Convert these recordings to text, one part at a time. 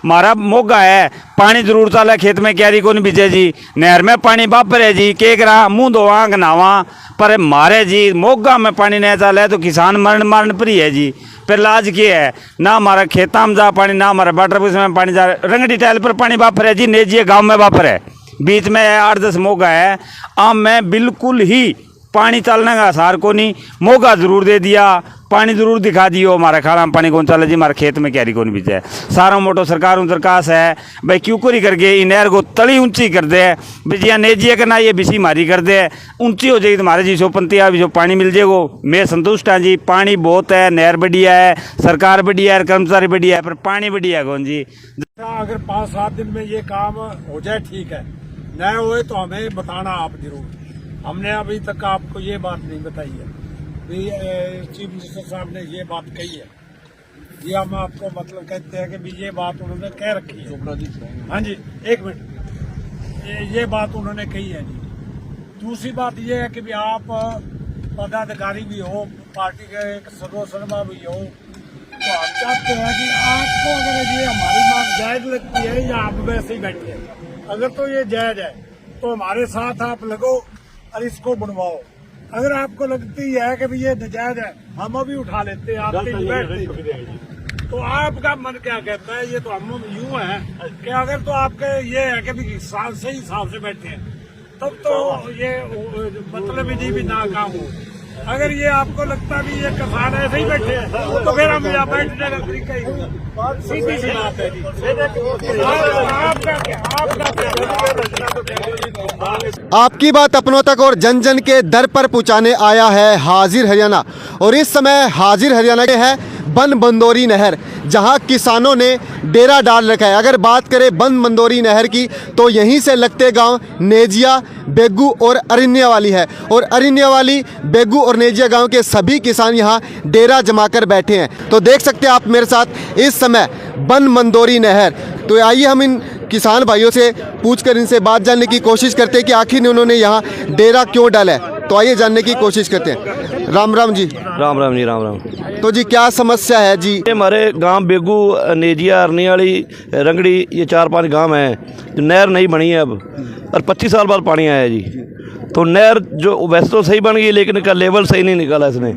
मारा मोगा है, पानी जरूर चाले खेत में क्यारी को नहीं बीजे जी, नहर में पानी बापर है जी, के करा मुँह धोवा नहावा, पर मारे जी मोगा में पानी नहीं चाले तो किसान मरण परी है जी। फिर लाज क्या है, ना हमारा खेता में जा पानी, ना हमारा वाटर बॉक्स में पानी जा, रंगड़ी टाइल पर पानी बापर है जी, नेजिए गाँव में बापर है, बीच में 8-10 मोगा है। आम में बिल्कुल ही पानी चलने का आसार को नहीं, मोगा जरूर दे दिया, पानी जरूर दिखा दियो, हमारा खाना में पानी कौन चले जी, हमारे खेत में क्यारी कौन बीजे। सारा मोटो सरकार उनकास है भाई, क्यों कोरी करके इन नहर को तली ऊंची कर दे, बिजिया नेजिए करना ये बिसी मारी कर दे, ऊंची हो जाएगी तुम्हारे जी, 150 भी जो पानी मिल जाएगो, मैं संतुष्ट हाँ जी। पानी बहुत है, नहर बढ़िया है, सरकार बढ़िया है, कर्मचारी बढ़िया है, पर पानी बढ़िया है कौन जी। अगर 5-7 दिन में ये काम हो जाए ठीक है, न होए तो हमें बताना आप जरूर। हमने अभी तक आपको ये बात नहीं बताई है, चीफ मिनिस्टर साहब ने ये बात कही है, ये हम आपको मतलब कहते हैं कि भी ये बात उन्होंने कह रखी है। हाँ जी, 1 मिनट, ये बात उन्होंने कही है जी। दूसरी बात ये है कि भी आप पदाधिकारी भी हो, पार्टी के एक सदस्य भी हो, तो हम चाहते हैं कि आपको अगर ये हमारी मांग जायज लगती है या आप वैसे ही बैठे हैं, अगर तो ये जायज है तो हमारे साथ आप लगो और इसको बनवाओ। अगर आपको लगती है कि भी ये नाजायज है, हम अभी उठा लेते हैं, आप बैठते, तो आपका मन क्या कहता है? ये तो हम यूं है कि अगर तो आपके ये है कि भी सही हिसाब से बैठे हैं, तब तो ये मतलब ही भी ना काम हो। अगर ये आपको लगता भी ये किसान ऐसे ही बैठे हैं, तो फिर हम यहाँ बैठने का तरीका ही सीधी सी बात है जी। आपकी बात अपनों तक और जन जन के दर पर पहुंचाने आया है हाजिर हरियाणा, और इस समय हाजिर हरियाणा के है बन बंदोरी नहर, जहां किसानों ने डेरा डाल रखा है। अगर बात करें बन बंदोरी नहर की, तो यहीं से लगते गांव नेजिया, बेगू और अरिन्यावाली है, और अरिन्यावाली, बेगू और नेजिया गांव के सभी किसान यहां डेरा जमाकर बैठे हैं। तो देख सकते हैं आप मेरे साथ इस समय बन बंदोरी नहर। तो आइए हम इन किसान भाइयों से पूछकर इनसे बात जानने की कोशिश करते हैं कि आखिर उन्होंने यहाँ डेरा क्यों डाला है। तो आइए जानने की कोशिश करते हैं। राम राम जी। राम राम जी, राम राम। तो जी क्या समस्या है जी? हमारे गांव बेगू, नेजिया, अरनियाली, रंगड़ी, ये 4-5 गांव हैं जो नहर नहीं बनी है अब, और 25 साल बाद पानी आया है जी। तो नहर जो वैसे तो सही बन गई, लेकिन इसका लेवल सही नहीं निकाला इसने।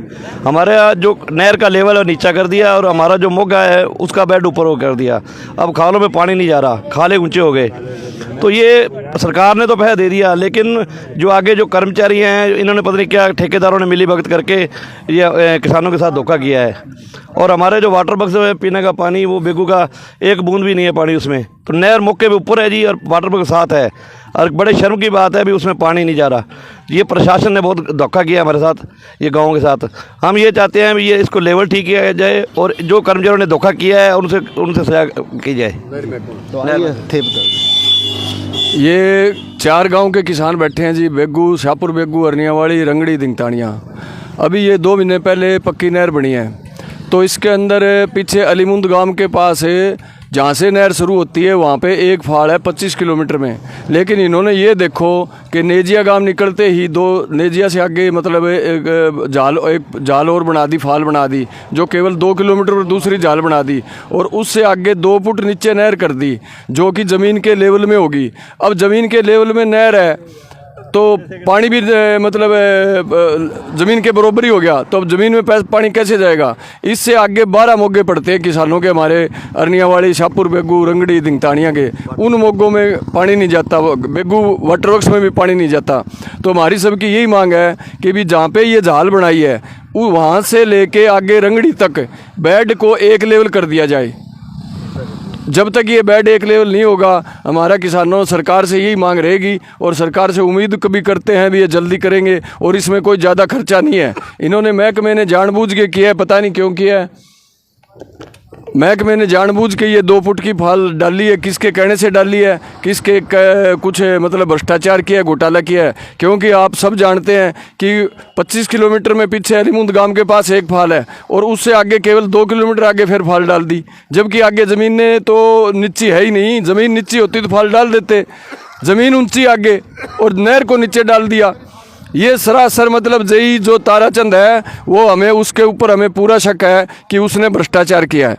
हमारे यहाँ जो नहर का लेवल है नीचा कर दिया, और हमारा जो मोगा है उसका बेड ऊपर हो कर दिया। अब खालों में पानी नहीं जा रहा, खाले ऊंचे हो गए। तो ये सरकार ने तो पैसा दे दिया, लेकिन जो आगे जो कर्मचारी हैं, इन्होंने पता नहीं क्या ठेकेदारों ने मिली भगत करके ये किसानों के साथ धोखा किया है। और हमारे जो वाटर बॉक्स है पीने का पानी, वो बेगू का 1 बूंद भी नहीं है पानी उसमें। तो नहर मौके पे ऊपर है जी, और वाटर बॉक्स साथ है, और बड़े शर्म की बात है भी उसमें पानी नहीं जा रहा। ये प्रशासन ने बहुत धोखा किया हमारे साथ, ये गाँव के साथ। हम ये चाहते हैं भी ये इसको लेवल ठीक किया जाए, और जो कर्मचारियों ने धोखा किया है उनसे सजा की जाए। ये 4 गांव के किसान बैठे हैं जी, बेगू, शाहपुर बेगू, अरनियावाली, रंगड़ी, दिंगतानिया। अभी ये 2 महीने पहले पक्की नहर बनी है, तो इसके अंदर पीछे अलीमुंद गांव के पास जहाँ से नहर शुरू होती है वहाँ पे एक फाड़ है 25 किलोमीटर में। लेकिन इन्होंने ये देखो कि नेजिया गांव निकलते ही 2 नेजिया से आगे मतलब एक जाल और बना दी, फाल बना दी, जो केवल 2 किलोमीटर पर दूसरी जाल बना दी, और उससे आगे 2 फुट नीचे नहर कर दी, जो कि ज़मीन के लेवल में होगी। अब ज़मीन के लेवल में नहर है तो पानी भी मतलब ज़मीन के बराबर ही हो गया, तो अब ज़मीन में पानी कैसे जाएगा? इससे आगे 12 मोगे पड़ते हैं किसानों के, हमारे अरनियावाली, शाहपुर बेगू, रंगड़ी, दिंगतानिया के। उन मोगों में पानी नहीं जाता, बेगू वाटर वर्क्स में भी पानी नहीं जाता। तो हमारी सबकी यही मांग है कि भी जहाँ पे ये जाल बनाई है वहाँ से लेके आगे रंगड़ी तक बेड को एक लेवल कर दिया जाए। जब तक ये बेड एक लेवल नहीं होगा, हमारा किसानों सरकार से यही मांग रहेगी, और सरकार से उम्मीद कभी करते हैं भी ये जल्दी करेंगे, और इसमें कोई ज़्यादा खर्चा नहीं है। इन्होंने महकमे ने जानबूझ के किया है, पता नहीं क्यों किया है। महकमे ने जानबूझ के ये 2 फुट की फाल डाली है, किसके कहने से डाली है, किसके कुछ मतलब भ्रष्टाचार किया है, घोटाला किया है। क्योंकि आप सब जानते हैं कि 25 किलोमीटर में पीछे अलीमुंद गांव के पास एक फाल है, और उससे आगे केवल 2 किलोमीटर आगे फिर फाल डाल दी, जबकि आगे ज़मीन ने तो नीची है ही नहीं। ज़मीन नीची होती तो फाल डाल देते, ज़मीन ऊंची आगे, और नहर को नीचे डाल दिया। ये सरासर मतलब जई जो ताराचंद है, वो हमें उसके ऊपर हमें पूरा शक है कि उसने भ्रष्टाचार किया है।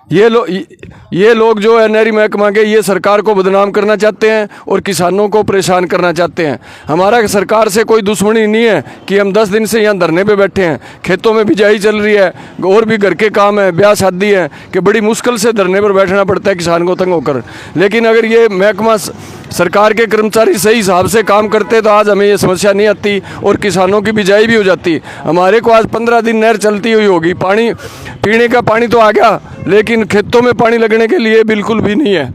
ये लोग जो है नहरी महकमा के, ये सरकार को बदनाम करना चाहते हैं और किसानों को परेशान करना चाहते हैं। हमारा सरकार से कोई दुश्मनी नहीं है कि हम 10 दिन से यहाँ धरने पे बैठे हैं। खेतों में बिजाई चल रही है और भी घर के काम है, ब्याह शादी है, कि बड़ी मुश्किल से धरने पर बैठना पड़ता है किसान को तंग होकर। लेकिन अगर ये महकमा सरकार के कर्मचारी सही हिसाब से काम करते तो आज हमें ये समस्या नहीं आती और किसानों की बिजाई भी हो जाती। हमारे को आज 15 दिन नहर चलती हुई होगी, पानी पीने का पानी तो आ गया, लेकिन खेतों में पानी लगने के लिए बिल्कुल भी नहीं है।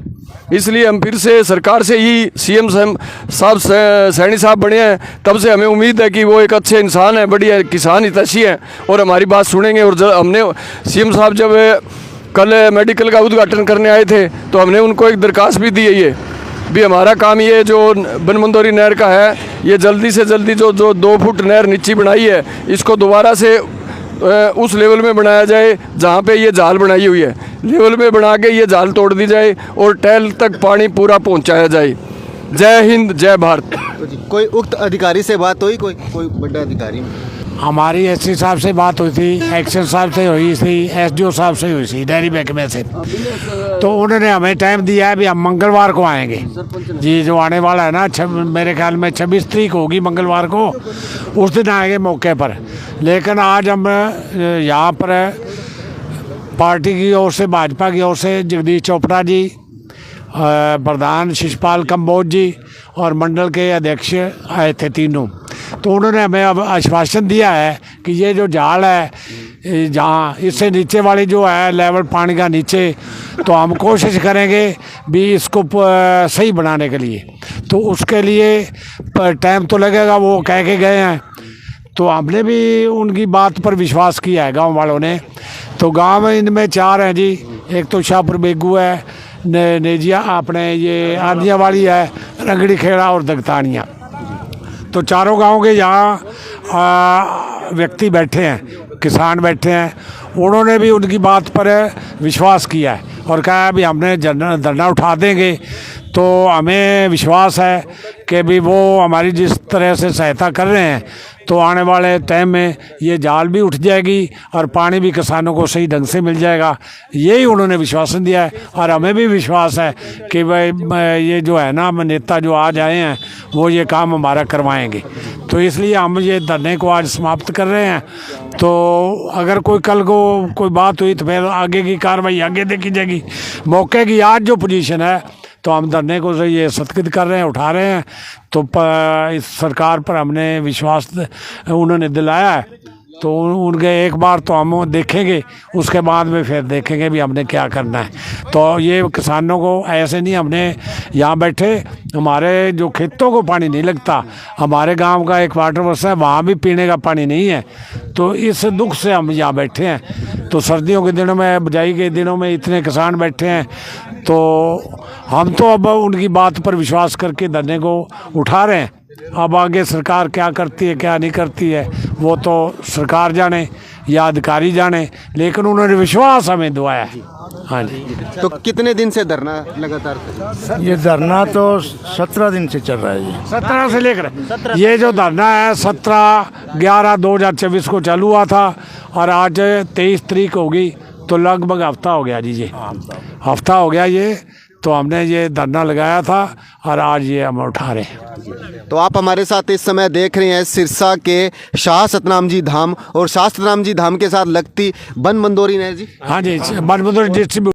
इसलिए हम फिर से सरकार से ही सीएम साहब सैनी साहब बने हैं, तब से हमें उम्मीद है कि वो एक अच्छे इंसान है, बढ़िया किसान हितैषी है और हमारी बात सुनेंगे। और हमने सीएम साहब जब कल मेडिकल का उद्घाटन करने आए थे तो हमने उनको एक दरखास्त भी दी है, ये भी हमारा काम ये जो बनबंदोरी नहर का है, ये जल्दी से जल्दी जो 2 फुट नहर नीची बनाई है, इसको दोबारा से उस लेवल में बनाया जाए जहाँ पे ये जाल बनाई हुई है, लेवल में बना के ये जाल तोड़ दी जाए और टैल तक पानी पूरा पहुँचाया जाए। जय हिंद, जय भारत। कोई उक्त अधिकारी से बात हुई, कोई बड़ा अधिकारी? हमारी एससी साहब से बात हुई थी, एक्शन साहब से हुई थी, एसडीओ साहब से हुई थी, डेयरी महकमे से। तो उन्होंने हमें टाइम दिया है भी हम मंगलवार को आएंगे जी, जो आने वाला है ना, मेरे ख्याल में 26 तारीख होगी मंगलवार को, उस दिन आएंगे मौके पर। लेकिन आज हम यहाँ पर पार्टी की ओर से, भाजपा की ओर से जगदीश चोपड़ा जी, प्रधान शिशपाल कंबोज जी और मंडल के अध्यक्ष आए थे तीनों। तो उन्होंने हमें अब आश्वासन दिया है कि ये जो जाल है जहाँ इससे नीचे वाली जो है लेवल पानी का नीचे, तो हम कोशिश करेंगे भी इसको सही बनाने के लिए। तो उसके लिए टाइम तो लगेगा, वो कह के गए हैं। तो हमने भी उनकी बात पर विश्वास किया है गांव वालों ने। तो गांव में इनमें 4 हैं जी, एक तो शाहपुर बेगू है, नेजिया अपने ये आरनिया वाली है, रंगड़ी खेड़ा और दगतानिया। तो चारों गांव के यहाँ व्यक्ति बैठे हैं, किसान बैठे हैं, उन्होंने भी उनकी बात पर विश्वास किया है और कहा है भी हमने धरना उठा देंगे। तो हमें विश्वास है कि भी वो हमारी जिस तरह से सहायता कर रहे हैं, तो आने वाले टाइम में ये जाल भी उठ जाएगी और पानी भी किसानों को सही ढंग से मिल जाएगा। यही उन्होंने विश्वासन दिया है और हमें भी विश्वास है कि भाई ये जो है ना नेता जो आज आए हैं वो ये काम हमारा करवाएंगे। तो इसलिए हम ये धरने को आज समाप्त कर रहे हैं। तो अगर कोई कल को कोई बात हुई तो फिर आगे की कार्रवाई आगे देखी जाएगी। मौके की आज जो पोजीशन है, तो हम धरने को से ये सत्कृत कर रहे हैं, उठा रहे हैं। तो इस सरकार पर हमने विश्वास उन्होंने दिलाया है, तो उनके एक बार तो हम देखेंगे, उसके बाद में फिर देखेंगे भी हमने क्या करना है। तो ये किसानों को ऐसे नहीं, हमने यहाँ बैठे, हमारे जो खेतों को पानी नहीं लगता, हमारे गांव का एक वाटर वर्क्स है, वहाँ भी पीने का पानी नहीं है। तो इस दुख से हम यहाँ बैठे हैं। तो सर्दियों के दिनों में, बुझाई के दिनों में इतने किसान बैठे हैं, तो हम तो अब उनकी बात पर विश्वास करके धरने को उठा रहे हैं। अब आगे सरकार क्या करती है क्या नहीं करती है वो तो सरकार जाने या अधिकारी जाने, लेकिन उन्होंने विश्वास हमें दुआया है। हाँ जी। तो कितने दिन से धरना लगातार? ये धरना तो 17 दिन से चल रहा है जी। 17 से लेकर ये जो धरना है 17/11/2024 को चालू हुआ था और आज 23 तारीख होगी, तो लगभग हफ्ता हो गया जी, ये हफ्ता हो गया ये। तो हमने ये धरना लगाया था और आज ये हम उठा रहे हैं। तो आप हमारे साथ इस समय देख रहे हैं सिरसा के शाह सतनाम जी धाम और शाह सतनाम जी धाम के साथ लगती बनबंदोरी नहर जी। हाँ जी, बनबंदोरी डिस्ट्रीब्यूट